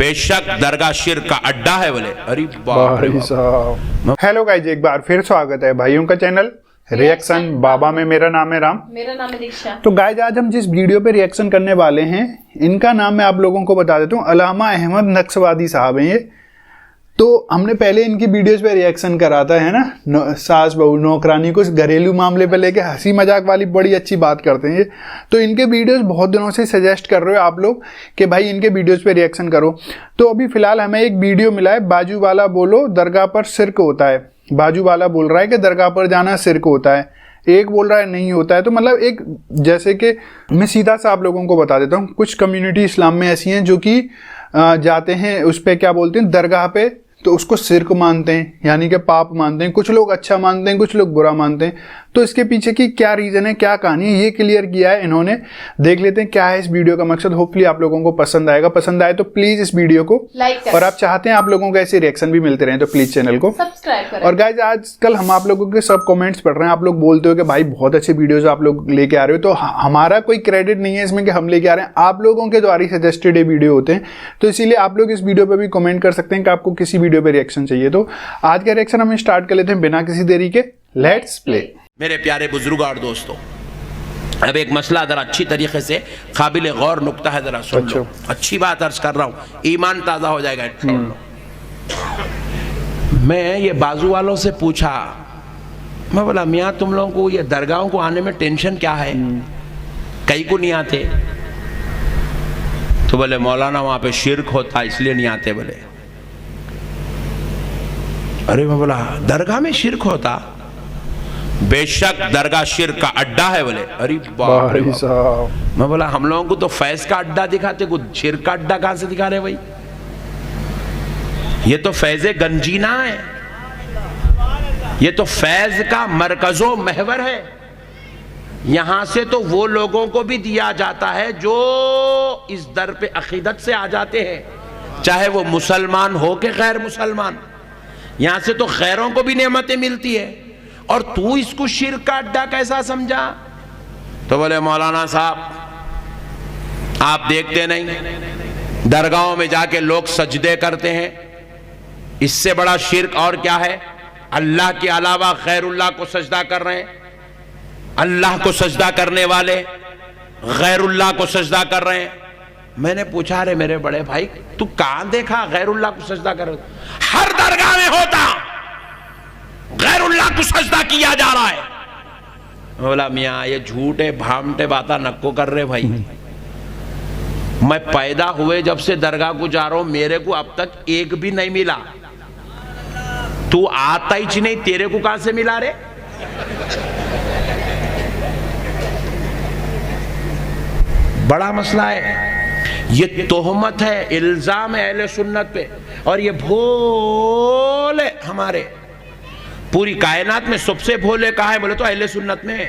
بے شک درگاہ شرک کا اڈا ہے بولے. ارے بھائی صاحب. ہیلو گائز، ایک بار پھر سواگت ہے بھائیوں کا چینل ریئیکشن بابا میں. میرا نام ہے رام. میرا نام ہے دیکشا. تو گائز آج ہم جس ویڈیو پہ ریئیکشن کرنے والے ہیں ان کا نام میں آپ لوگوں کو بتا دیتا ہوں. علامہ احمد نقشوادی صاحب ہیں یہ. تو ہم نے پہلے ان کی ویڈیوز پہ ریئیکشن کرا تھا ہے نا، ساس بہو نوکرانی کو گھریلو معاملے پہ لے کے ہنسی مذاق والی بڑی اچھی بات کرتے ہیں یہ. تو ان کے ویڈیوز بہت دنوں سے سجیسٹ کر رہے ہو آپ لوگ کہ بھائی ان کے ویڈیوز پہ ریئیکشن کرو. تو ابھی فی الحال ہمیں ایک ویڈیو ملا ہے، باجو والا بولو درگاہ پر شرک ہوتا ہے. باجو والا بول رہا ہے کہ درگاہ پر جانا شرک ہوتا ہے، ایک بول رہا ہے نہیں ہوتا ہے. تو مطلب ایک جیسے کہ میں سیدھا سا آپ لوگوں کو بتا دیتا ہوں، کچھ کمیونٹی اسلام میں ایسی ہیں جو کہ جاتے ہیں اس پہ کیا بولتے ہیں درگاہ پہ، تو اس کو شرک مانتے ہیں، یعنی کہ پاپ مانتے ہیں. کچھ لوگ اچھا مانتے ہیں، کچھ لوگ برا مانتے ہیں. تو اس کے پیچھے کی کیا ریزن ہے، کیا کہانی ہے، یہ کلیئر کیا ہے انہوں نے. دیکھ لیتے ہیں کیا ہے اس ویڈیو کا مقصد. ہوپفلی آپ لوگوں کو پسند آئے گا. پسند آئے تو پلیز اس ویڈیو کو لائک کریں، اور آپ چاہتے ہیں آپ لوگوں کو ایسے ریئیکشن بھی ملتے رہیں تو پلیز چینل کو سبسکرائب کریں. اور گائز آج کل ہم آپ لوگوں کے سب کمنٹس پڑھ رہے ہیں. آپ لوگ بولتے ہو کہ بھائی بہت اچھے ویڈیوز آپ لوگ لے کے آ رہے ہو. تو ہمارا کوئی کریڈٹ نہیں ہے اس میں کہ ہم لے کے آ رہے ہیں، آپ لوگوں کے دوارا سجیسٹڈ یہ ویڈیو ہوتے ہیں. تو اسی لیے آپ لوگ اس ویڈیو پہ بھی کمنٹ کر سکتے ہیں کہ آپ کو کسی ویڈیو پہ ریئیکشن چاہیے. تو آج کا ریئیکشن ہم اسٹارٹ کر لیتے ہیں بنا کسی دیری کے. لیٹس پلے. میرے پیارے بزرگوں اور دوستوں، اب ایک مسئلہ ذرا اچھی طریقے سے قابل غور نکتہ ہے، ذرا سن لو. اچھی بات عرض کر رہا ہوں، ایمان تازہ ہو جائے گا. میں یہ بازو والوں سے پوچھا، میں بولا میاں تم لوگوں کو یہ درگاہوں کو آنے میں ٹینشن کیا ہے، کئی کو نہیں آتے؟ تو بولے مولانا وہاں پہ شرک ہوتا اس لیے نہیں آتے. بولے ارے میں بولا درگاہ میں شرک ہوتا؟ بے شک درگاہ شرک کا اڈا ہے. بولے ارے بھائی صاحب. میں بولا ہم لوگوں کو تو فیض کا اڈا دکھاتے، کو شرک کا اڈا کہاں سے دکھا رہے بھائی؟ یہ تو فیض گنجینا ہے، یہ تو فیض کا مرکز و محور ہے. یہاں سے تو وہ لوگوں کو بھی دیا جاتا ہے جو اس در پہ عقیدت سے آ جاتے ہیں، چاہے وہ مسلمان ہو کہ غیر مسلمان. یہاں سے تو غیروں کو بھی نعمتیں ملتی ہے، اور تو اس کو شرک کا اڈا کیسا سمجھا؟ تو بولے مولانا صاحب آپ دیکھتے نہیں درگاہوں میں جا کے لوگ سجدے کرتے ہیں، اس سے بڑا شرک اور کیا ہے؟ اللہ کے علاوہ غیر اللہ کو سجدہ کر رہے ہیں، اللہ کو سجدہ کرنے والے غیر اللہ کو سجدہ کر رہے ہیں. میں نے پوچھا رہے میرے بڑے بھائی تو کہاں دیکھا غیر اللہ کو سجدہ کر رہے؟ ہر درگاہ میں ہوتا، غیر اللہ کو سجدہ کیا جا رہا ہے. بولا میاں یہ جھوٹے بھامٹے باتاں نکو کر رہے بھائی. میں پیدا ہوئے جب سے درگاہ کو جا رہا ہوں، میرے کو اب تک ایک بھی نہیں ملا. تو آتا ہی نہیں، تیرے کو کہاں سے ملا رے؟ بڑا مسئلہ ہے یہ. تہمت ہے، الزام ہے اہل سنت پہ. اور یہ بھولے ہمارے پوری کائنات میں سب سے بھولے کہاں ہے بولے تو اہل سنت میں.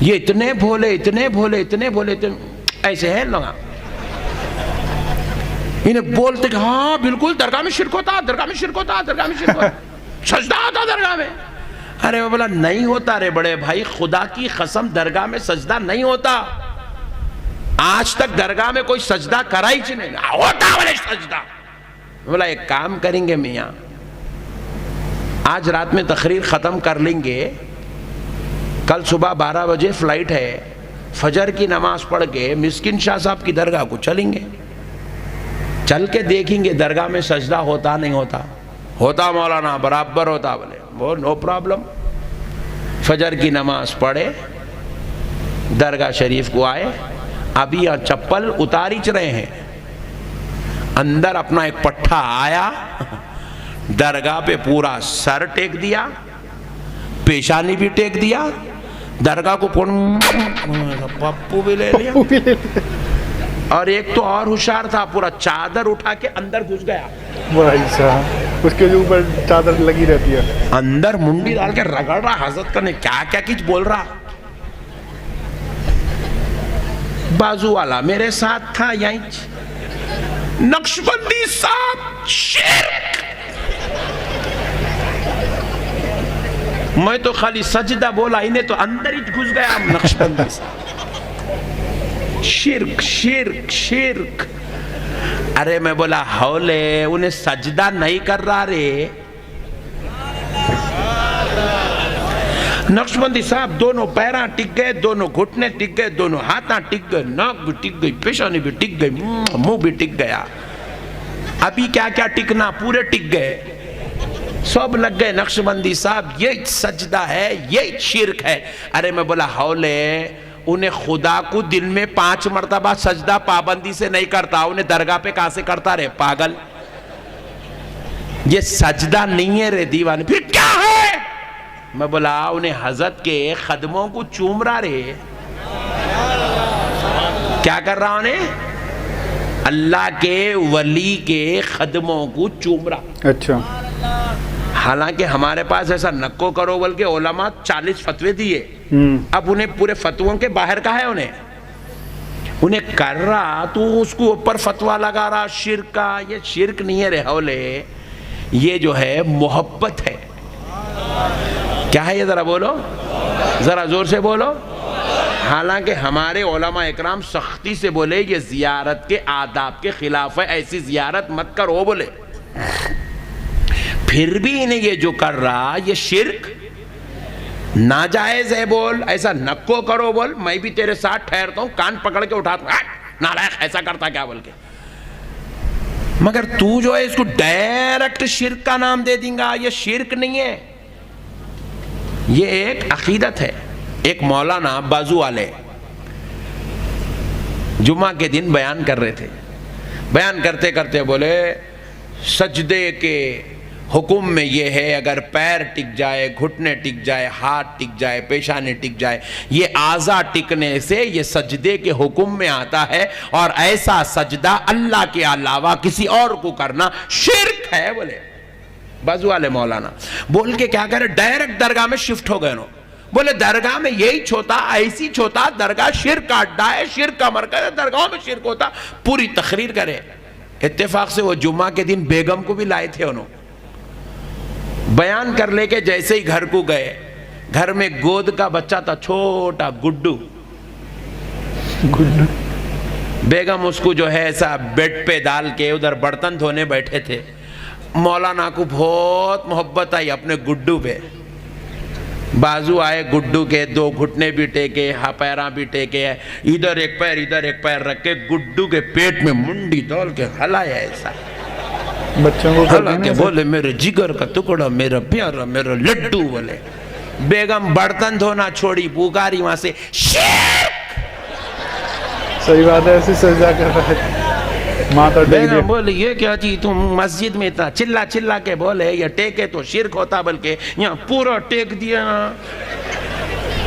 یہ اتنے بھولے اتنے بھولے اتنے بھولے ایسے ہیں لوگ، انہیں بولتے کہ ہاں بالکل درگاہ میں شرک ہوتا، درگاہ میں شرک ہوتا، درگاہ میں شرک ہوتا، سجدہ ہوتا درگاہ میں. ارے میں بولا نہیں ہوتا رے بڑے بھائی، خدا کی قسم درگاہ میں سجدہ نہیں ہوتا. آج تک درگاہ میں کوئی سجدہ کرا ہی نہیں ہوتا بولے سجدہ. بولا ایک کام کریں گے میاں، آج رات میں تقریر ختم کر لیں گے، کل صبح 12 بجے فلائٹ ہے، فجر کی نماز پڑھ کے مسکن شاہ صاحب کی درگاہ کو چلیں گے، چل کے دیکھیں گے درگاہ میں سجدہ ہوتا نہیں ہوتا. ہوتا مولانا برابر ہوتا. بولے وہ نو پرابلم. فجر کی نماز پڑھے، درگاہ شریف کو آئے، ابھی یہاں چپل اتاریچ رہے ہیں، اندر اپنا ایک پٹھا آیا، درگاہ پہ پورا سر ٹیک دیا، پیشانی بھی ٹیک دیا، درگاہ کو پپو بھی لے لیا. اور ایک تو اور ہوشیار تھا، پورا چادر اٹھا کے اندر گھس گیا. بھائی صاحب اس کے اوپر چادر لگی رہتی ہے، اندر منڈی ڈال کے رگڑ رہا، حضرت کرنے کیا کیا کچھ بول رہا. بازو والا میرے ساتھ تھا، یہیں نقشبندی ساتھ شرک. میں تو خالی سجدہ بولا، انہیں تو اندر ہی گھس گیا نقشبندی ساتھ. شرک شرک شرک. ارے میں بولا ہولے انہیں سجدہ نہیں کر رہا رے. نقشبندی صاحب دونوں پیراں ٹک گئے, دونوں گھٹنے ٹک گئے, دونوں ہاتھاں ٹک گئے, ناک بھی ٹک گئی, پیشانی بھی ٹک گئی, منہ بھی ٹک گیا. ابھی کیا کیا ٹکنا, پورے ٹک گئے, سب لگ گئے. نقشبندی صاحب یہ سجدہ ہے, یہ شرک ہے. ارے میں بولا ہولے انہیں خدا کو دن میں 5 مرتبہ سجدہ پابندی سے نہیں کرتا, انہیں درگاہ پہ کہاں سے کرتا رہے پاگل. یہ سجدہ نہیں ہے رے دیوانے, پھر کیا ہے؟ میں بولا انہیں حضرت کے خدموں کو چوم رہا رے. کیا کر رہا انہیں؟ اللہ کے ولی کے خدموں کو چوم رہا. اچھا. حالانکہ ہمارے پاس ایسا نکو کرو بلکہ علماء 40 فتوے دیے. اب انہیں پورے فتووں کے باہر کا ہے, انہیں کر رہا تو اس کو اوپر فتوہ لگا رہا شرک کا. یہ شرک نہیں ہے رے ہولے, یہ جو ہے محبت ہے. کیا ہے یہ ذرا بولو, ذرا زور سے بولو. حالانکہ ہمارے علماء اکرام سختی سے بولے یہ زیارت کے آداب کے خلاف ہے, ایسی زیارت مت کرو بولے. پھر بھی انہیں یہ جو کر رہا یہ شرک ناجائز ہے بول, ایسا نکو کرو بول, میں بھی تیرے ساتھ ٹھہرتا ہوں, کان پکڑ کے اٹھاتا ہوں, نالائق ایسا کرتا کیا بول کے. مگر تو جو ہے اس کو ڈائریکٹ شرک کا نام دے دیں گا. یہ شرک نہیں ہے, یہ ایک عقیدت ہے. ایک مولانا بازو والے جمعہ کے دن بیان کر رہے تھے. بیان کرتے کرتے بولے سجدے کے حکم میں یہ ہے اگر پیر ٹک جائے, گھٹنے ٹک جائے, ہاتھ ٹک جائے, پیشانی ٹک جائے, یہ اعضاء ٹکنے سے یہ سجدے کے حکم میں آتا ہے, اور ایسا سجدہ اللہ کے علاوہ کسی اور کو کرنا شرک ہے. بولے بازو والے مولانا بول کے کیا کرے, ڈائریکٹ درگاہ میں شفٹ ہو گئے. بولے درگاہ میں یہی چھوتا, ایسی چھوتا, درگاہ شرک کا اڈا ہے, شرک کا مرکز ہے, درگاہوں میں شرک ہوتا. پوری تقریر کرے. اتفاق سے وہ جمعہ کے دن بیگم کو بھی لائے تھے, انہوں بیان کر لے کے جیسے ہی گھر کو گئے, گھر میں گود کا بچہ تھا چھوٹا گڈو. بیگم اس کو جو ہے ایسا بیڈ پہ ڈال کے ادھر برتن دھونے بیٹھے تھے. مولانا کو بہت محبت آئی اپنے گڈو پہ. بازو آئے گڈو کے, 2 گھٹنے بھی ٹیکے, پیراں بھی ٹیکے, ادھر ایک پیر ادھر ایک پیر رکھ کے گڈو کے پیٹ میں منڈی ڈال کے ہلایا ایسا. بچوں کو حالانکہ بولے میرے جگر کا ٹکڑا, میرا پیارا, میرا لڈو. بولے بیگم برتن دھونا چھوڑی, پکاری وہاں سے شرک. صحیح بات ہے, ایسی سجدہ کر رہا ہے. بیگم بولے یہ کیا چیز تم مسجد میں اتنا چلا چلا کے بولے یہ ٹیکے تو شرک ہوتا, بلکہ یہاں پورا ٹیک دیا.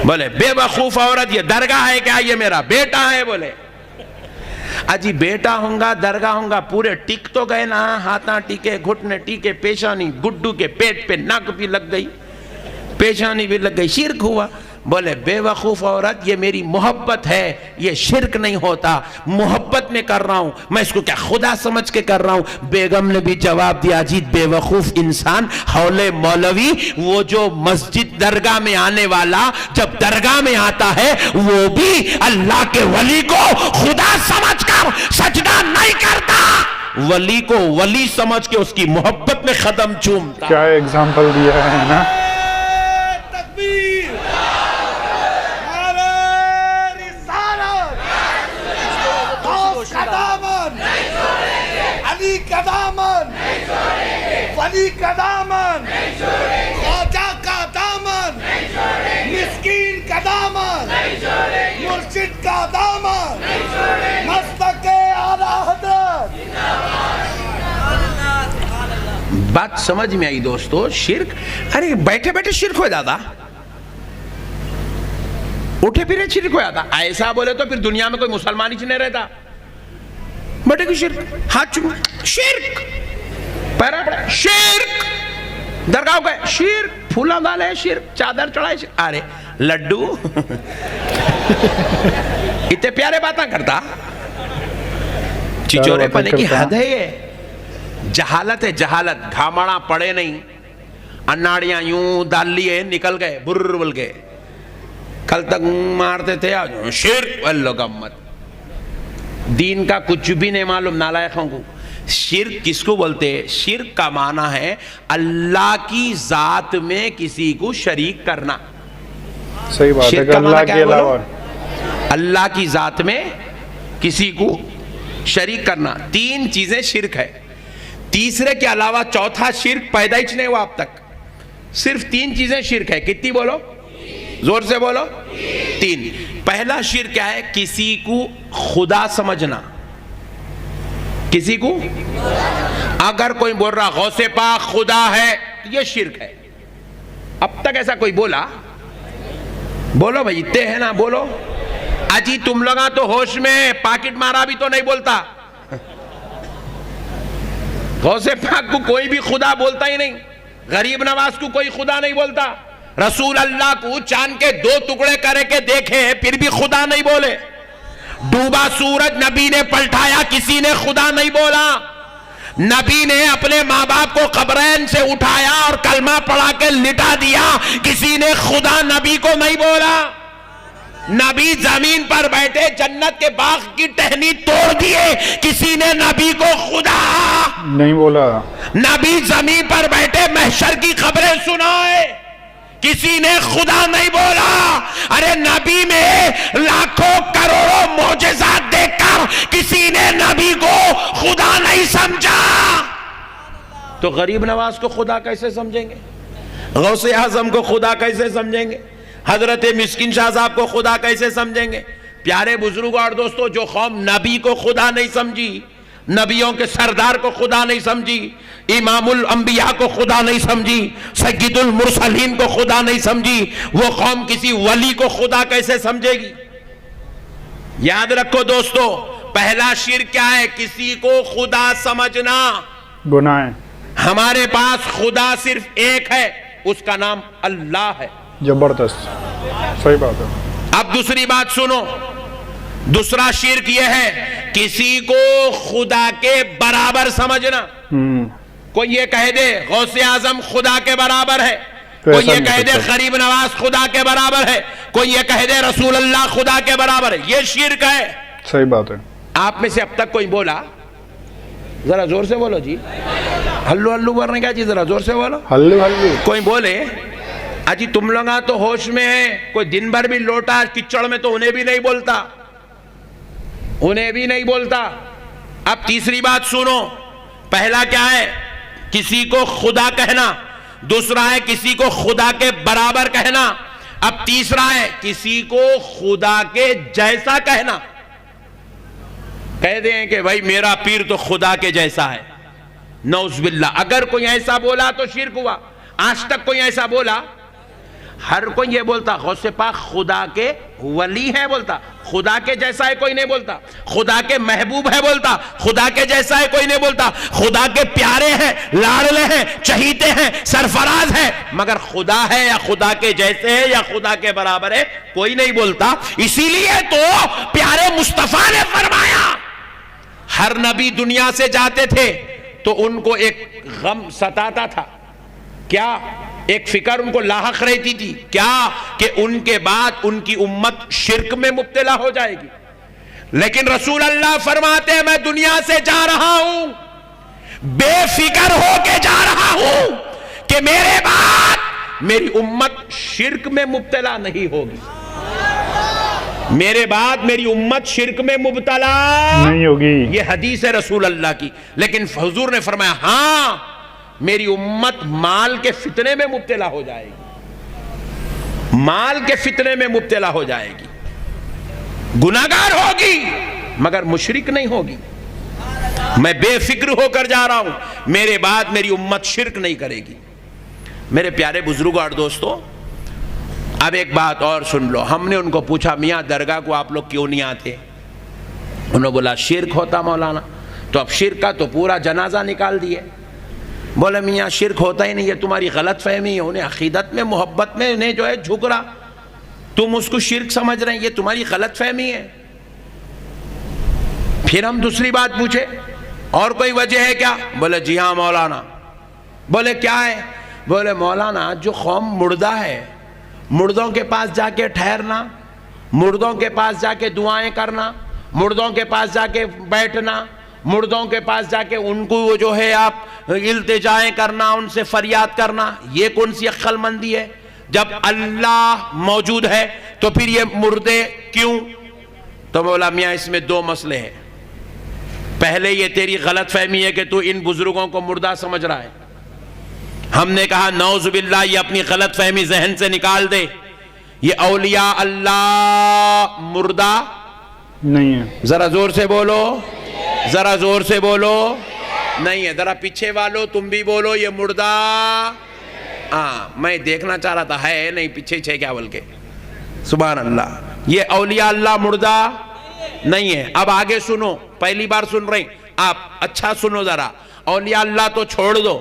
بولے بے وقوف عورت, یہ درگاہ ہے کیا, یہ میرا بیٹا ہے. بولے اجی بیٹا ہوں گا, درگاہ ہوں گا, پورے ٹک تو گئے نا, ہاتھاں ٹکے, گھٹنے ٹکے, پیشانی گڈو کے پیٹ پہ ناک بھی لگ گئی, پیشانی بھی لگ گئی, شرک ہوا. بولے بے وقوف عورت, یہ میری محبت ہے, یہ شرک نہیں ہوتا, محبت میں کر رہا ہوں, میں اس کو کیا خدا سمجھ کے کر رہا ہوں. بیگم نے بھی جواب دیا, جی بے وقوف انسان حول مولوی, وہ جو مسجد درگاہ میں آنے والا جب درگاہ میں آتا ہے وہ بھی اللہ کے ولی کو خدا سمجھ کر سجدہ نہیں کرتا, ولی کو ولی سمجھ کے اس کی محبت میں قدم چومتا. کیا ایگزامپل دیا ہے نا. کا دامن ولی کا دامن, خواجہ کا دامن, مسکین کا دامن, مرشد کا دامن, مستق اعلیٰ حضرت. بات سمجھ میں آئی دوستو. شرک, ارے بیٹھے بیٹھے شرک ہو جاتا, اٹھے پھرے شرک ہو جاتا. ایسا بولے تو پھر دنیا میں کوئی مسلمان ہی نہیں رہتا. بیٹے کی شرک, ہاتھ چوم شرک, پیرا پڑا شرک, درگاہ گئے شرک, پھولا ڈالے شرک, چادر چڑھائے شرک. ارے لڈو اتنے پیارے باتاں کرتا, چچورے پنے کی حد ہے. یہ جہالت ہے, جہالت. گھامڑا پڑے نہیں, اناڑیاں یوں ڈال لیے, نکل گئے بر بل گئے. کل تک مارتے تھے, آج شرک. اللہ کا امت, دین کا کچھ بھی نہیں معلوم نالائقوں کو. شرک کس کو بولتے ہیں؟ شرک کا معنی ہے اللہ کی ذات میں کسی کو شریک کرنا. صحیح بات ہے شرک کہ کا معنی اللہ کیا کے ہے بولو؟ علاوہ اللہ کی ذات میں کسی کو شریک کرنا. 3 چیزیں شرک ہے. تیسرے کے علاوہ چوتھا شرک پیدا ہی نہیں ہوا اب تک. صرف 3 چیزیں شرک ہے. کتنی بولو؟ زور سے بولو. 3. پہلا شرک کیا ہے؟ کسی کو خدا سمجھنا. کسی کو اگر کوئی بول رہا غوث پاک خدا ہے، یہ شرک ہے. اب تک ایسا کوئی بولا؟ بولو بھائی، اتنے ہیں نا، بولو. اجی تم لوگا تو ہوش میں پاکٹ مارا بھی تو نہیں بولتا. غوث پاک کو کوئی بھی خدا بولتا ہی نہیں. غریب نواز کو کوئی خدا نہیں بولتا. رسول اللہ کو چاند کے 2 ٹکڑے کرے کے دیکھے پھر بھی خدا نہیں بولے. ڈوبا سورج نبی نے پلٹایا، کسی نے خدا نہیں بولا. نبی نے اپنے ماں باپ کو قبرین سے اٹھایا اور کلمہ پڑھا کے لٹا دیا، کسی نے خدا نبی کو نہیں بولا. نبی زمین پر بیٹھے جنت کے باغ کی ٹہنی توڑ دیے، کسی نے نبی کو خدا نہیں بولا. نبی زمین پر بیٹھے محشر کی خبریں سنائے، کسی نے خدا نہیں بولا. ارے نبی میں لاکھوں کروڑوں معجزات دیکھ کر کسی نے نبی کو خدا نہیں سمجھا. تو غریب نواز کو خدا کیسے سمجھیں گے؟ غوث اعظم کو خدا کیسے سمجھیں گے؟ حضرت مسکین شاہ صاحب کو خدا کیسے سمجھیں گے؟ پیارے بزرگوں اور دوستوں، جو قوم نبی کو خدا نہیں سمجھی، نبیوں کے سردار کو خدا نہیں سمجھی، امام الانبیاء کو خدا نہیں سمجھی، سید المرسلین کو خدا نہیں سمجھی، وہ قوم کسی ولی کو خدا کیسے سمجھے گی؟ یاد رکھو دوستو، پہلا شرک کیا ہے؟ کسی کو خدا سمجھنا. گناہ ہے. ہمارے پاس خدا صرف ایک ہے، اس کا نام اللہ ہے. زبردست. صحیح بات ہے. اب دوسری بات سنو. دوسرا شرک یہ ہے کسی کو خدا کے برابر سمجھنا. کوئی یہ کہہ دے غوث اعظم خدا کے برابر ہے، کوئی یہ کہہ دے غریب نواز خدا کے برابر ہے، کوئی یہ کہہ دے رسول اللہ خدا کے برابر ہے. یہ شرک ہے. صحیح بات ہے. آپ میں سے اب تک کوئی بولا؟ ذرا زور سے بولو جی. ہلو ہلو بولنے کیا جی؟ ذرا زور سے بولو. Hello hello. کوئی بولے اجی تم لوگاں تو ہوش میں ہیں، کوئی دن بھر بھی لوٹا کچڑ میں تو انہیں بھی نہیں بولتا، انہیں بھی نہیں بولتا. اب تیسری بات سنو. پہلا کیا ہے؟ کسی کو خدا کہنا. دوسرا ہے کسی کو خدا کے برابر کہنا. اب تیسرا ہے کسی کو خدا کے جیسا کہنا. کہہ دیں کہ بھائی میرا پیر تو خدا کے جیسا ہے. نعوذ باللہ. اگر کوئی ایسا بولا تو شرک ہوا. آج تک کوئی ایسا بولا؟ ہر کوئی یہ بولتا غوث پاک خدا کے ولی ہے، بولتا خدا کے جیسا ہے کوئی نہیں بولتا. خدا کے محبوب ہے بولتا خدا کے جیسا ہے کوئی نہیں بولتا. خدا کے پیارے ہیں، لاڈلے ہیں، چہیتے ہیں، سرفراز ہیں، مگر خدا ہے یا خدا کے جیسے ہے یا خدا کے برابر ہے کوئی نہیں بولتا. اسی لیے تو پیارے مصطفیٰ نے فرمایا ہر نبی دنیا سے جاتے تھے تو ان کو ایک غم ستاتا تھا. کیا؟ ایک فکر ان کو لاحق رہتی تھی. کیا؟ کہ ان کے بعد ان کی امت شرک میں مبتلا ہو جائے گی. لیکن رسول اللہ فرماتے ہیں میں دنیا سے جا رہا ہوں بے فکر ہو کے جا رہا ہوں کہ میرے بعد میری امت شرک میں مبتلا نہیں ہوگی. میرے بعد میری امت شرک میں مبتلا نہیں ہوگی. یہ حدیث ہے رسول اللہ کی. لیکن حضور نے فرمایا ہاں میری امت مال کے فتنے میں مبتلا ہو جائے گی، مال کے فتنے میں مبتلا ہو جائے گی، گناہگار ہوگی مگر مشرک نہیں ہوگی. میں بے فکر ہو کر جا رہا ہوں، میرے بعد میری امت شرک نہیں کرے گی. میرے پیارے بزرگوں اور دوستوں، اب ایک بات اور سن لو. ہم نے ان کو پوچھا میاں درگاہ کو آپ لوگ کیوں نہیں آتے؟ انہوں نے بولا شرک ہوتا مولانا. تو اب شرک کا تو پورا جنازہ نکال دیے. بولے میاں شرک ہوتا ہی نہیں، یہ تمہاری غلط فہمی ہے. انہیں عقیدت میں محبت میں انہیں جو ہے جھک رہا، تم اس کو شرک سمجھ رہے ہیں، یہ تمہاری غلط فہمی ہے. پھر ہم دوسری بات پوچھے اور کوئی وجہ ہے کیا؟ بولے جی ہاں مولانا. بولے کیا ہے؟ بولے مولانا جو قوم مردہ ہے، مردوں کے پاس جا کے ٹھہرنا، مردوں کے پاس جا کے دعائیں کرنا، مردوں کے پاس جا کے بیٹھنا، مردوں کے پاس جا کے ان کو وہ جو ہے آپ التجائیں کرنا, ان سے فریاد کرنا, یہ کون سی عقل مندی ہے؟ جب اللہ موجود ہے تو پھر یہ مردے کیوں؟ تو مولا میاں اس میں دو مسئلے ہیں. پہلے یہ تیری غلط فہمی ہے کہ تو ان بزرگوں کو مردہ سمجھ رہا ہے. ہم نے کہا نعوذ باللہ یہ اپنی غلط فہمی ذہن سے نکال دے. یہ اولیاء اللہ مردہ نہیں ہے. ذرا زور سے بولو, ذرا زور سے بولو. نہیں ہے. ذرا پیچھے والو تم بھی بولو یہ مردہ. ہاں میں دیکھنا چاہ رہا تھا ہے نہیں پیچھے چھے کیا بول کے. سبحان اللہ. یہ اولیاء اللہ مردہ نہیں ہے. اب آگے سنو, پہلی بار سن رہے ہیں آپ, اچھا سنو ذرا. اولیاء اللہ تو چھوڑ دو,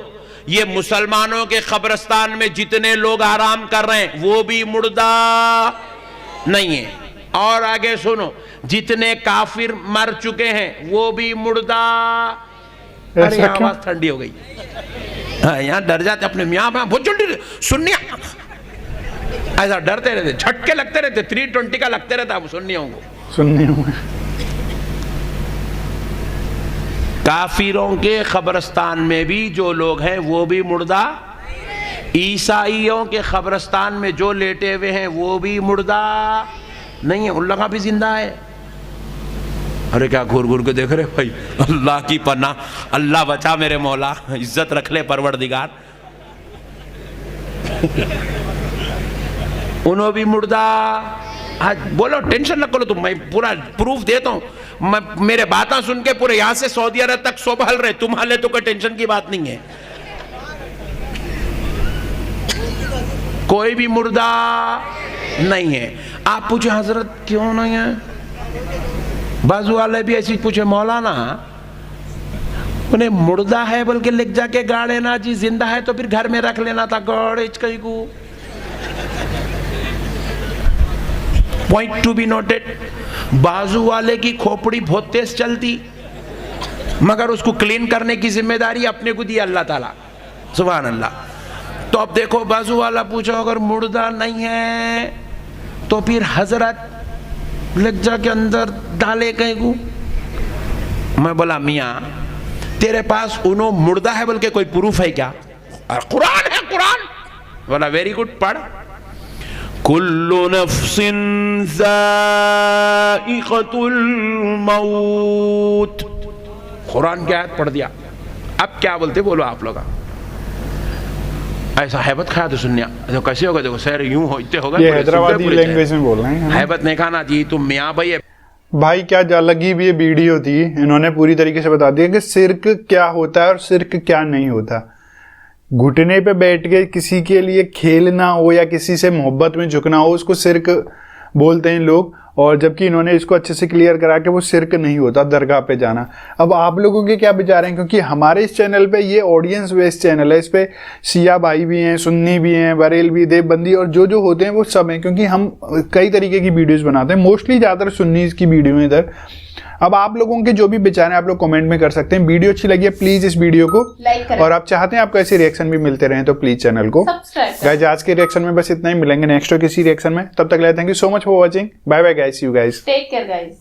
یہ مسلمانوں کے قبرستان میں جتنے لوگ آرام کر رہے ہیں وہ بھی مردہ نہیں ہے. اور آگے سنو, جتنے کافر مر چکے ہیں وہ بھی مردہ. ارے آواز ٹھنڈی ہو گئی. یہاں ڈر جاتے اپنے میاں بہت جلدی سننی, ایسا ڈرتے رہتے, جھٹکے لگتے رہتے, 320 کا لگتے رہتا سنیوں کو. کافروں کے قبرستان میں بھی جو لوگ ہیں وہ بھی مردہ. عیسائیوں کے قبرستان میں جو لیٹے ہوئے ہیں وہ بھی مردہ نہیں ہے. اللہ کا بھی زندہ ہے. ارے کیا گھور گھور کے دیکھ رہے بھائی, اللہ کی پناہ, اللہ بچا میرے مولا, عزت رکھ لے پروردگار. انہوں بھی مردہ. بولو ٹینشن نہ کرو تم, میں پورا پروف دیتا ہوں. میرے باتیں سن کے پورے یہاں سے سعودی عرب تک سب ہل رہے, تم ہلے تو کوئی ٹینشن کی بات نہیں ہے. کوئی بھی مردہ نہیں ہے. آپ پوچھیں حضرت کیوں نہیں ہے؟ بعض والے بھی ایسی پوچھے مولانا انہیں مردہ ہے بلکہ لکھ جا کے گاڑے نا جی, زندہ ہے تو پھر گھر میں رکھ لینا تھا گاڑے کہیں کو. Point to be noted. بازو والے کی کھوپڑی بہت تیز چلتی مگر اس کو کلین کرنے کی ذمہ داری اپنے کو دی اللہ تعالیٰ. سبحان اللہ. تو اب دیکھو بازو والا پوچھو اگر مردہ نہیں ہے تو پھر حضرت لگجا کے اندر ڈالے کہیں کو. میں بولا میاں تیرے پاس انہوں مردہ ہے بلکہ کوئی پروف ہے کیا؟ قرآن ہے قرآن. بولا ویری گڈ, پڑھ. کل نفس ذائقۃ الموت. قرآن کی آیت پڑھ دیا. اب کیا بولتے بولو آپ لوگ. ایسا حیبت کھایا تو سنیا تو کیسے ہوگا؟ دیکھو سیر یوں ہوتے ہوگا. یہ حیدرآبادی لینگویج میں بول رہے ہیں. حیبت نہیں کھانا جی تم میاں بھائی. بھائی کیا لگی بھی یہ ویڈیو تھی, انہوں نے پوری طریقے سے بتا دیا کہ شرک کیا ہوتا ہے اور شرک کیا نہیں ہوتا. گھٹنے پہ بیٹھ کے کسی کے لیے کھیلنا ہو یا کسی سے محبت میں جھکنا ہو اس کو شرک بولتے ہیں لوگ, اور جبکہ انہوں نے اس کو اچھے سے کلیئر کرا کہ وہ شرک نہیں ہوتا درگاہ پہ جانا. اب آپ لوگوں کے کیا بچار ہیں, کیونکہ ہمارے اس چینل پہ یہ آڈینس بیس چینل ہے, اس پہ شیعہ بھائی بھی ہیں, سنی بھی ہیں, بریلوی, دیوبندی اور جو ہوتے ہیں وہ سب ہیں, کیونکہ ہم کئی طریقے کی ویڈیوز بناتے ہیں. موسٹلی زیادہ تر سنی کی ویڈیو ہیں ادھر. اب آپ لوگوں کے جو بھی بچارے ہیں آپ لوگ کمنٹ میں کر سکتے ہیں. ویڈیو اچھی لگی ہے پلیز اس ویڈیو کو لائک کریں, اور آپ چاہتے ہیں آپ کو ایسے ریئیکشن بھی ملتے رہیں تو پلیز چینل کو سبسکرائب گائز. آج کے ریئیکشن میں بس اتنا ہی, ملیں گے نیکسٹ کسی ریئیکشن میں. تب تک thank you so much for watching. Bye bye guys, see you guys. Take care guys.